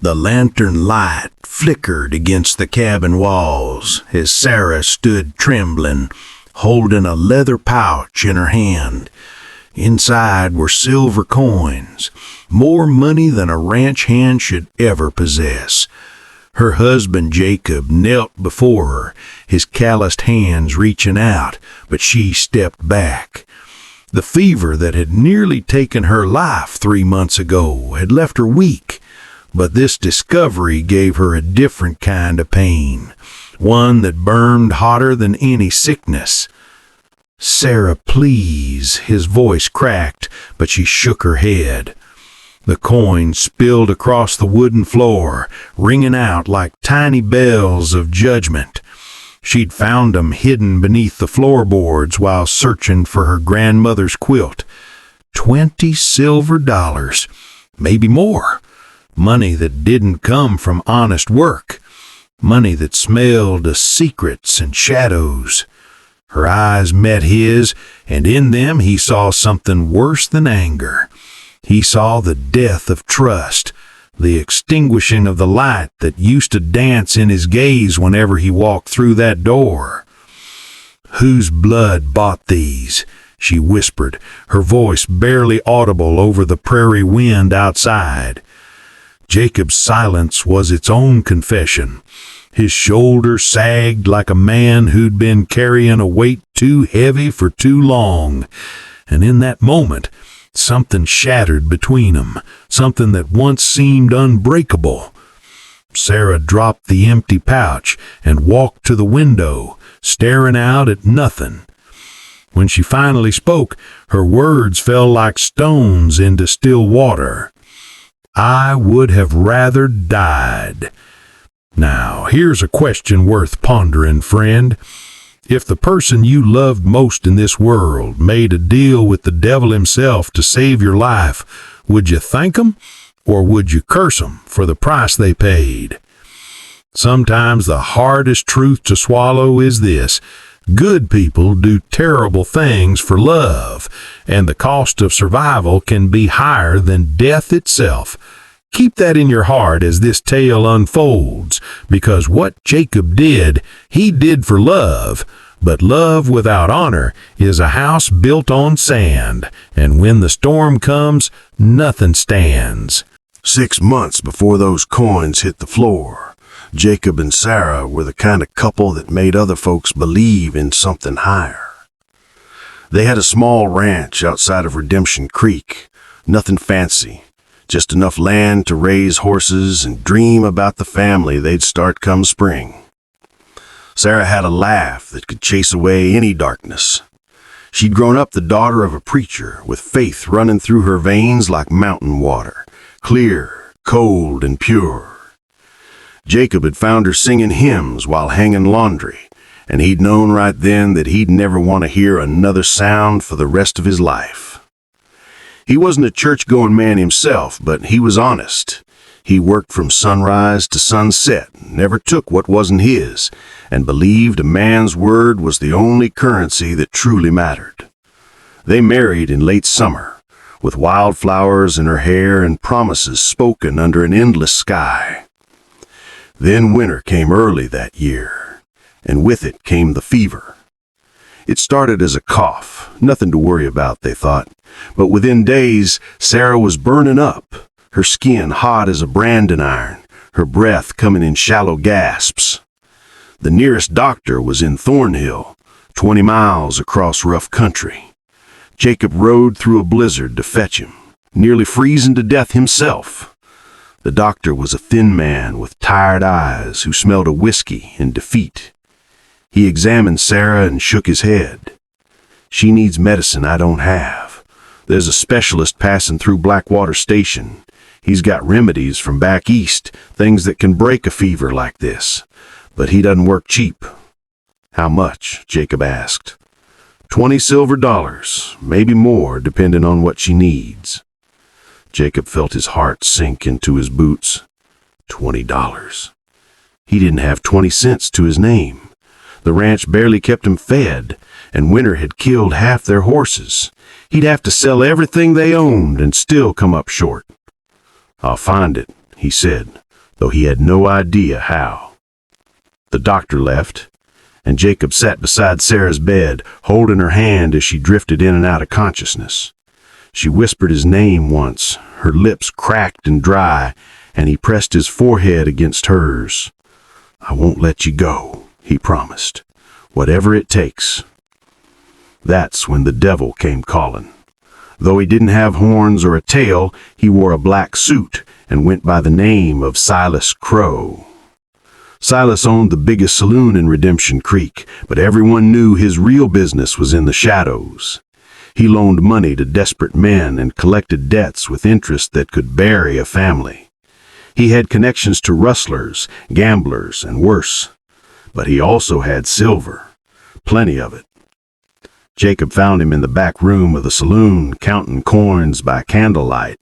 The lantern light flickered against the cabin walls as Sarah stood trembling, holding a leather pouch in her hand. Inside were silver coins, more money than a ranch hand should ever possess. Her husband Jacob knelt before her, his calloused hands reaching out, but she stepped back. The fever that had nearly taken her life 3 months ago had left her weak, but this discovery gave her a different kind of pain, one that burned hotter than any sickness. "Sarah, please," his voice cracked, but she shook her head. The coins spilled across the wooden floor, ringing out like tiny bells of judgment. She'd found them hidden beneath the floorboards while searching for her grandmother's quilt. 20 silver dollars, maybe more. Money that didn't come from honest work. Money that smelled of secrets and shadows. Her eyes met his, and in them he saw something worse than anger. He saw the death of trust, the extinguishing of the light that used to dance in his gaze whenever he walked through that door. "Whose blood bought these?" she whispered, her voice barely audible over the prairie wind outside. Jacob's silence was its own confession. His shoulders sagged like a man who'd been carrying a weight too heavy for too long, and in that moment, something shattered between them, something that once seemed unbreakable. Sarah dropped the empty pouch and walked to the window, staring out at nothing. When she finally spoke, her words fell like stones into still water. "I would have rather died." Now, here's a question worth pondering, friend. If the person you loved most in this world made a deal with the devil himself to save your life, would you thank him, or would you curse him for the price they paid? Sometimes the hardest truth to swallow is this: good people do terrible things for love, and the cost of survival can be higher than death itself. Keep that in your heart as this tale unfolds, because what Jacob did, he did for love, but love without honor is a house built on sand, and when the storm comes, nothing stands. 6 months before those coins hit the floor, Jacob and Sarah were the kind of couple that made other folks believe in something higher. They had a small ranch outside of Redemption Creek, nothing fancy, just enough land to raise horses and dream about the family they'd start come spring. Sarah had a laugh that could chase away any darkness. She'd grown up the daughter of a preacher, with faith running through her veins like mountain water, clear, cold, and pure. Jacob had found her singing hymns while hanging laundry, and he'd known right then that he'd never want to hear another sound for the rest of his life. He wasn't a church-going man himself, but he was honest. He worked from sunrise to sunset, never took what wasn't his, and believed a man's word was the only currency that truly mattered. They married in late summer, with wildflowers in her hair and promises spoken under an endless sky. Then winter came early that year, and with it came the fever. It started as a cough, nothing to worry about, they thought, but within days, Sarah was burning up, her skin hot as a branding iron, her breath coming in shallow gasps. The nearest doctor was in Thornhill, 20 miles across rough country. Jacob rode through a blizzard to fetch him, nearly freezing to death himself. The doctor was a thin man with tired eyes who smelled of whiskey and defeat. He examined Sarah and shook his head. "She needs medicine I don't have. There's a specialist passing through Blackwater Station. He's got remedies from back east, things that can break a fever like this. But he doesn't work cheap." "How much?" Jacob asked. 20 silver dollars, maybe more, depending on what she needs. Jacob felt his heart sink into his boots. $20. He didn't have 20 cents to his name. The ranch barely kept him fed, and winter had killed half their horses. He'd have to sell everything they owned and still come up short. "I'll find it," he said, though he had no idea how. The doctor left, and Jacob sat beside Sarah's bed, holding her hand as she drifted in and out of consciousness. She whispered his name once, her lips cracked and dry, and he pressed his forehead against hers. "I won't let you go," he promised, "whatever it takes." That's when the devil came calling. Though he didn't have horns or a tail, he wore a black suit and went by the name of Silas Crow. Silas owned the biggest saloon in Redemption Creek, but everyone knew his real business was in the shadows. He loaned money to desperate men and collected debts with interest that could bury a family. He had connections to rustlers, gamblers, and worse. But he also had silver, plenty of it. Jacob found him in the back room of the saloon, counting coins by candlelight.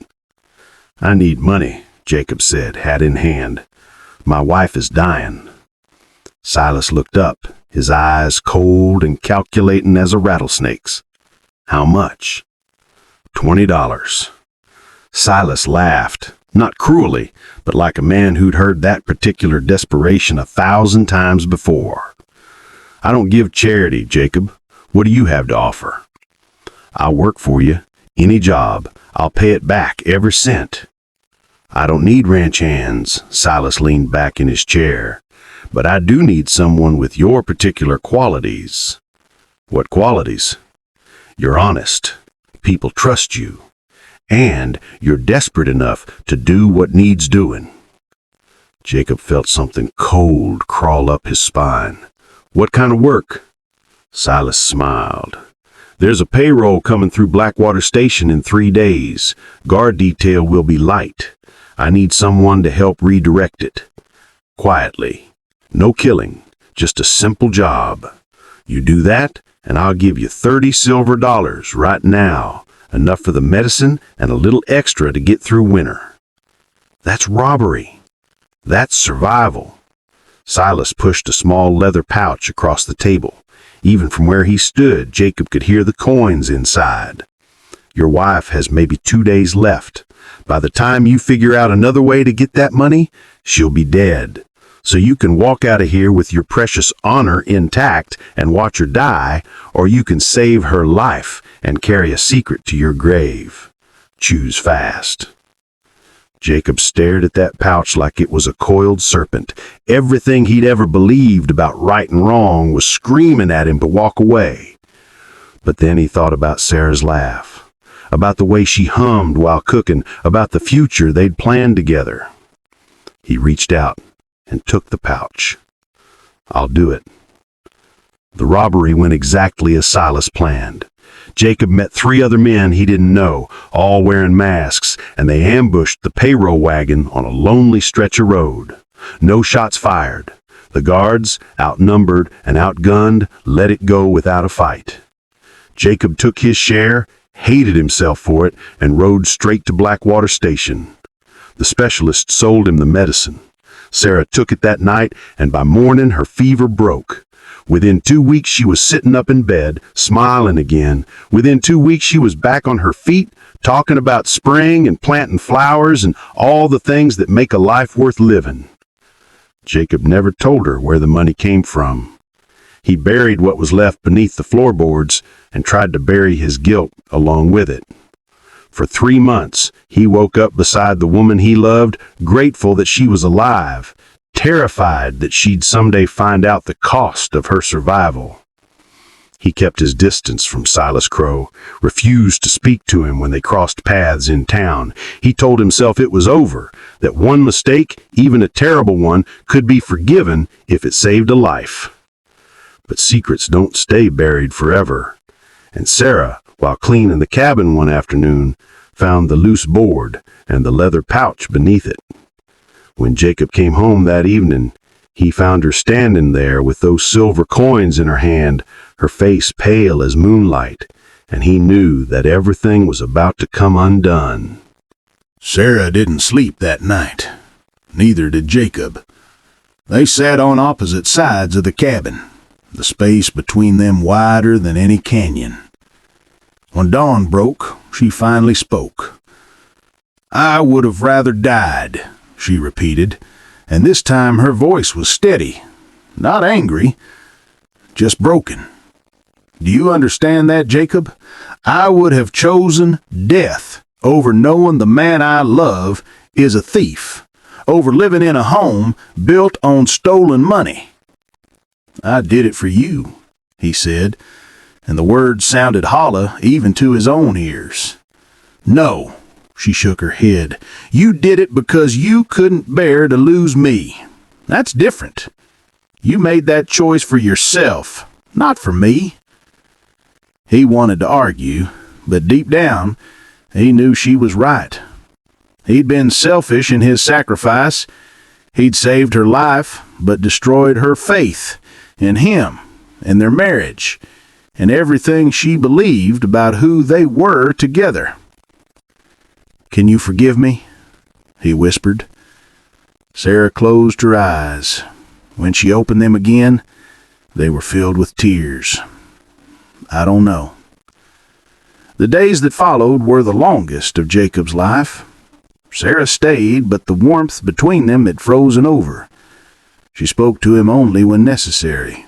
"I need money," Jacob said, hat in hand. "My wife is dying." Silas looked up, his eyes cold and calculating as a rattlesnake's. "How much?" $20. Silas laughed, not cruelly, but like a man who'd heard that particular desperation 1,000 times before. "I don't give charity, Jacob. What do you have to offer?" "I'll work for you. Any job. I'll pay it back, every cent." "I don't need ranch hands," Silas leaned back in his chair. "But I do need someone with your particular qualities." "What qualities?" "You're honest. People trust you. And you're desperate enough to do what needs doing." Jacob felt something cold crawl up his spine. "What kind of work?" Silas smiled. "There's a payroll coming through Blackwater Station in 3 days. Guard detail will be light. I need someone to help redirect it. Quietly. No killing. Just a simple job. You do that, and I'll give you $30 silver right now. Enough for the medicine and a little extra to get through winter." "That's robbery. That's survival." Silas pushed a small leather pouch across the table. Even from where he stood, Jacob could hear the coins inside. "Your wife has maybe 2 days left. By the time you figure out another way to get that money, she'll be dead. So you can walk out of here with your precious honor intact and watch her die, or you can save her life and carry a secret to your grave. Choose fast." Jacob stared at that pouch like it was a coiled serpent. Everything he'd ever believed about right and wrong was screaming at him to walk away. But then he thought about Sarah's laugh, about the way she hummed while cooking, about the future they'd planned together. He reached out and took the pouch. "I'll do it." The robbery went exactly as Silas planned. Jacob met 3 other men he didn't know, all wearing masks, and they ambushed the payroll wagon on a lonely stretch of road. No shots fired. The guards, outnumbered and outgunned, let it go without a fight. Jacob took his share, hated himself for it, and rode straight to Blackwater Station. The specialist sold him the medicine. Sarah took it that night, and by morning her fever broke. Within 2 weeks she was sitting up in bed, smiling again. Within 2 weeks she was back on her feet, talking about spring and planting flowers and all the things that make a life worth living. Jacob never told her where the money came from. He buried what was left beneath the floorboards and tried to bury his guilt along with it. For 3 months, he woke up beside the woman he loved, grateful that she was alive, terrified that she'd someday find out the cost of her survival. He kept his distance from Silas Crow, refused to speak to him when they crossed paths in town. He told himself it was over, that one mistake, even a terrible one, could be forgiven if it saved a life. But secrets don't stay buried forever. And Sarah, while cleaning the cabin one afternoon, found the loose board and the leather pouch beneath it. When Jacob came home that evening, he found her standing there with those silver coins in her hand, her face pale as moonlight, and he knew that everything was about to come undone. Sarah didn't sleep that night. Neither did Jacob. They sat on opposite sides of the cabin, the space between them wider than any canyon. When dawn broke, she finally spoke. "I would have rather died," she repeated, and this time her voice was steady, not angry, just broken. Do you understand that, Jacob? I would have chosen death over knowing the man I love is a thief, over living in a home built on stolen money. I did it for you, he said, and the words sounded hollow even to his own ears. No, she shook her head. You did it because you couldn't bear to lose me. That's different. You made that choice for yourself, not for me. He wanted to argue, but deep down, he knew she was right. He'd been selfish in his sacrifice. He'd saved her life, but destroyed her faith in him and their marriage, and everything she believed about who they were together. Can you forgive me? He whispered. Sarah closed her eyes. When she opened them again, they were filled with tears. I don't know. The days that followed were the longest of Jacob's life. Sarah stayed, but the warmth between them had frozen over. She spoke to him only when necessary.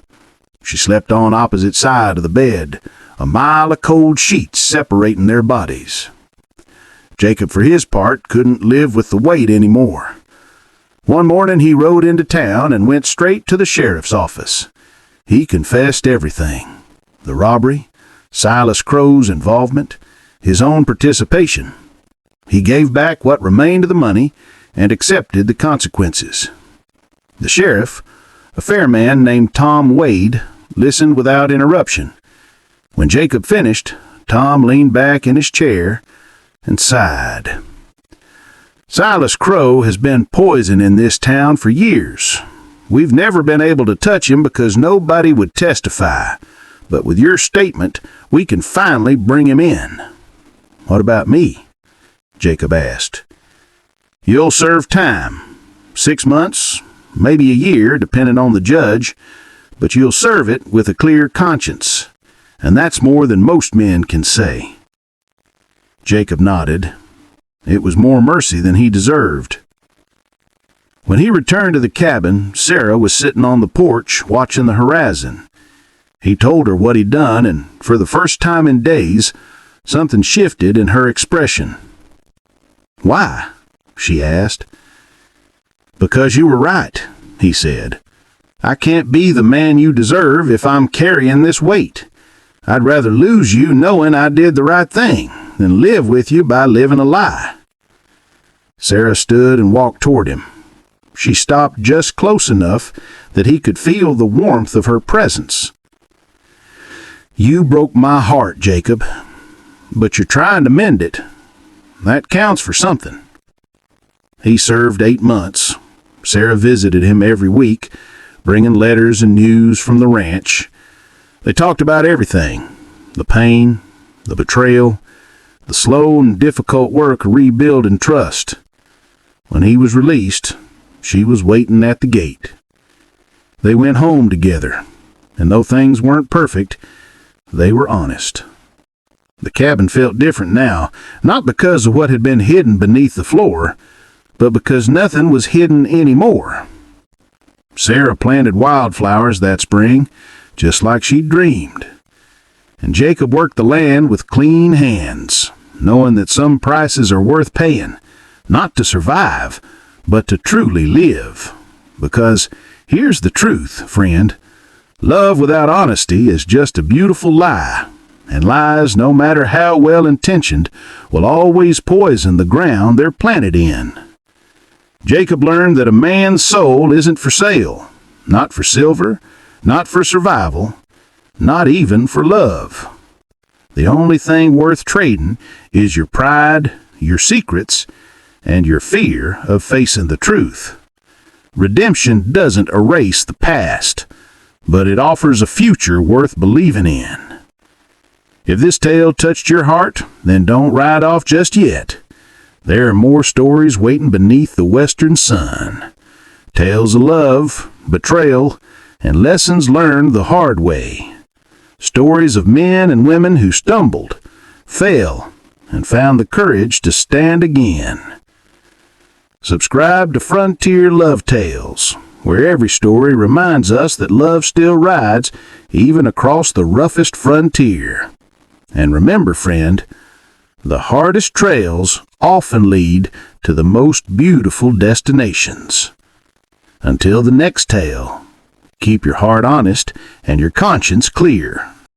She slept on opposite side of the bed, a mile of cold sheets separating their bodies. Jacob, for his part, couldn't live with the weight anymore. One morning he rode into town and went straight to the sheriff's office. He confessed everything. The robbery, Silas Crow's involvement, his own participation. He gave back what remained of the money and accepted the consequences. The sheriff, a fair man named Tom Wade, listened without interruption. When Jacob finished, Tom leaned back in his chair and sighed. Silas Crow has been poison in this town for years. We've never been able to touch him because nobody would testify. But with your statement, we can finally bring him in. What about me? Jacob asked. You'll serve time. 6 months, maybe a year, depending on the judge, but you'll serve it with a clear conscience, and that's more than most men can say. Jacob nodded. It was more mercy than he deserved. When he returned to the cabin, Sarah was sitting on the porch watching the horizon. He told her what he'd done, and for the first time in days, something shifted in her expression. Why? She asked. Because you were right, he said. I can't be the man you deserve if I'm carrying this weight. I'd rather lose you knowing I did the right thing than live with you by living a lie. Sarah stood and walked toward him. She stopped just close enough that he could feel the warmth of her presence. You broke my heart, Jacob, but you're trying to mend it. That counts for something. He served 8 months. Sarah visited him every week, bringing letters and news from the ranch. They talked about everything, the pain, the betrayal, the slow and difficult work of rebuilding trust. When he was released, she was waiting at the gate. They went home together, and though things weren't perfect, they were honest. The cabin felt different now, not because of what had been hidden beneath the floor, but because nothing was hidden anymore. Sarah planted wildflowers that spring, just like she'd dreamed. And Jacob worked the land with clean hands, knowing that some prices are worth paying, not to survive, but to truly live. Because here's the truth, friend. Love without honesty is just a beautiful lie, and lies, no matter how well-intentioned, will always poison the ground they're planted in. Jacob learned that a man's soul isn't for sale, not for silver, not for survival, not even for love. The only thing worth trading is your pride, your secrets, and your fear of facing the truth. Redemption doesn't erase the past, but it offers a future worth believing in. If this tale touched your heart, then don't ride off just yet. There are more stories waiting beneath the western sun. Tales of love, betrayal, and lessons learned the hard way. Stories of men and women who stumbled, fell, and found the courage to stand again. Subscribe to Frontier Love Tales, where every story reminds us that love still rides even across the roughest frontier. And remember, friend, the hardest trails often lead to the most beautiful destinations. Until the next tale, keep your heart honest and your conscience clear.